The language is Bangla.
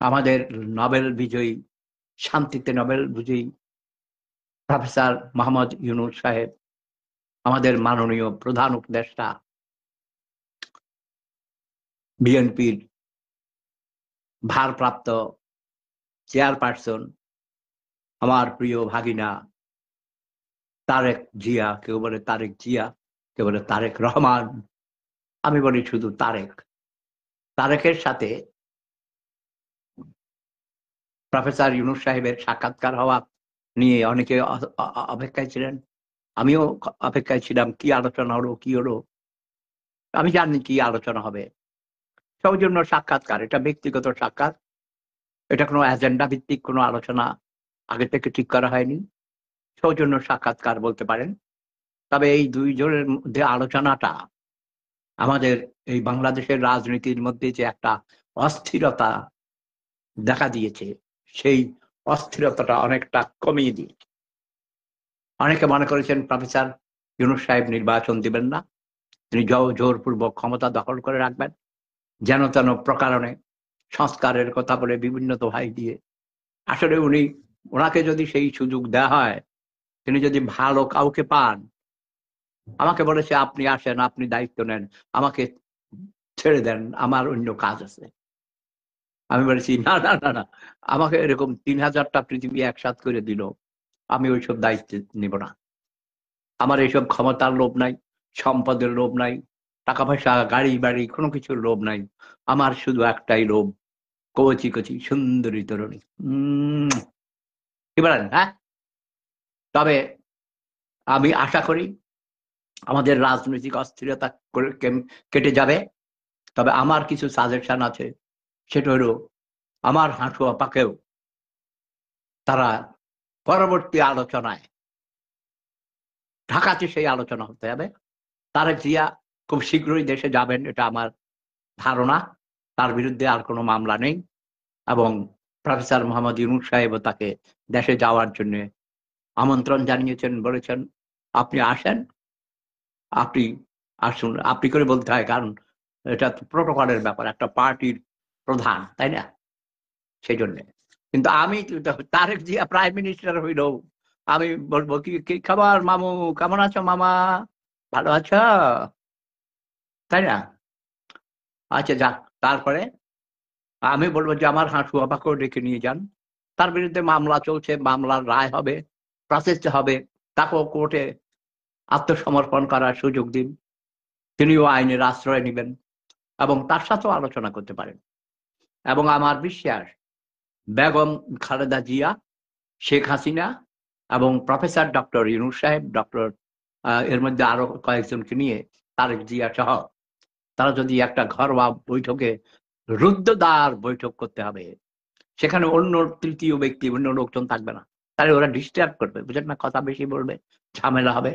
আমাদের নোবেল বিজয়ী, শান্তিতে নোবেল বিজয়ী প্রফেসর মোহাম্মদ ইউনূস সাহেব, আমাদের মাননীয় প্রধান উপদেষ্টা, বিএনপির ভারপ্রাপ্ত চেয়ারপারসন, আমার প্রিয় ভাগিনা তারেক জিয়া, কেউ বলে তারেক জিয়া, কেউ বলে তারেক রহমান, আমি বলি শুধু তারেক। তারেকের সাথে প্রফেসর ইউনূস সাহেবের সাক্ষাৎকার হওয়া নিয়ে অনেকে অপেক্ষায় ছিলেন। আমিও অপেক্ষায় ছিলাম, কি আলোচনা হলো, কি হলো। আমি জানি কি আলোচনা হবে। সৌজন্য সাক্ষাৎকার, এটা ব্যক্তিগত সাক্ষাৎ, এটা কোনো এজেন্ডা ভিত্তিক কোনো আলোচনা আগে থেকে ঠিক করা হয়নি। সৌজন্য সাক্ষাৎকার বলতে পারেন। তবে এই দুইজনের মধ্যে আলোচনাটা আমাদের এই বাংলাদেশের রাজনীতির মধ্যে যে একটা অস্থিরতা দেখা দিয়েছে, সেই অস্থিরতাটা অনেকটা কমিয়ে দিয়েছে। অনেকে মনে করেছেন প্রফেসর ইউনূস সাহেব নির্বাচন দিবেন না, তিনি জোরপূর্বক ক্ষমতা দখল করে রাখবেন, যেন তেন প্রকারণে সংস্কারের কথা বলে বিভিন্ন দোহাই দিয়ে। আসলে ওনাকে যদি সেই সুযোগ দেওয়া হয়, তিনি যদি ভালো কাউকে পান, আমাকে বলেছে আপনি আসেন, আপনি দায়িত্ব নেন, আমাকে ছেড়ে দেন, আমার অন্য কাজ আছে। আমি বলেছি না না না না, আমাকে এরকম ৩,০০০টা পৃথিবী একসাথ করে দিল, আমি ওইসব দায়িত্ব নিব না। আমার এইসব ক্ষমতার লোভ নাই, সম্পদের লোভ নাই, টাকা পয়সা গাড়ি বাড়ি কোনো কিছুর লোভ নাই। আমার শুধু একটাই লোভ, কচি কচি সুন্দরী তরুণী। কি বলেন? হ্যাঁ, তবে আমি আশা করি আমাদের রাজনৈতিক অস্থিরতা কেটে যাবে। তবে আমার কিছু সাজেশন আছে, সেটা হলো আমার হাঁটু আপাকেও তারা পরবর্তী আলোচনায়, ঢাকাতে সেই আলোচনা হতে হবে। তারেক জিয়া খুব শীঘ্রই দেশে যাবেন, এটা আমার ধারণা। তার বিরুদ্ধে আর কোনো মামলা নেই, এবং প্রফেসর মোহাম্মদ ইউনূস সাহেবও তাকে দেশে যাওয়ার জন্য আমন্ত্রণ জানিয়েছেন, বলেছেন আপনি আসেন, আপনি আসুন। আপনি করে বলতে হয়, কারণ এটা তো প্রোটোকলের ব্যাপার, একটা পার্টির প্রধান, তাই না? সেই জন্য। কিন্তু আমি তারেক জিয়া প্রাইম মিনিস্টার হইল, আমি বলবো কি কি খবর মামু, কেমন আছো মামা, ভালো আছো, তাই না? আচ্ছা যাক, তারপরে আমি বলবো যে আমার হাঁটু আপাকেও ডেকে নিয়ে যান, তার বিরুদ্ধে মামলা চলছে, মামলার রায় হবে, প্রসেস হবে, তাকেও কোর্টে আত্মসমর্পণ করার সুযোগ দিন, তিনিও আইনের আশ্রয় নেবেন এবং তার সাথেও আলোচনা করতে পারেন। এবং আমার বিশ্বাস বেগম খালেদা জিয়া, শেখ হাসিনা এবং প্রফেসর ডক্টর ইউনূস সাহেব, ডক্টর এর মধ্যে আরো কয়েকজনকে নিয়ে, তারেক জিয়া সহ, তারা যদি একটা ঘরোয়া বৈঠকে, রুদ্ধদ্বার বৈঠক করতে হবে, সেখানে অন্য তৃতীয় ব্যক্তি, অন্য লোকজন থাকবে না, তাহলে ওরা ডিস্টার্ব করবে, বুঝেন না, কথা বেশি বলবে, ঝামেলা হবে।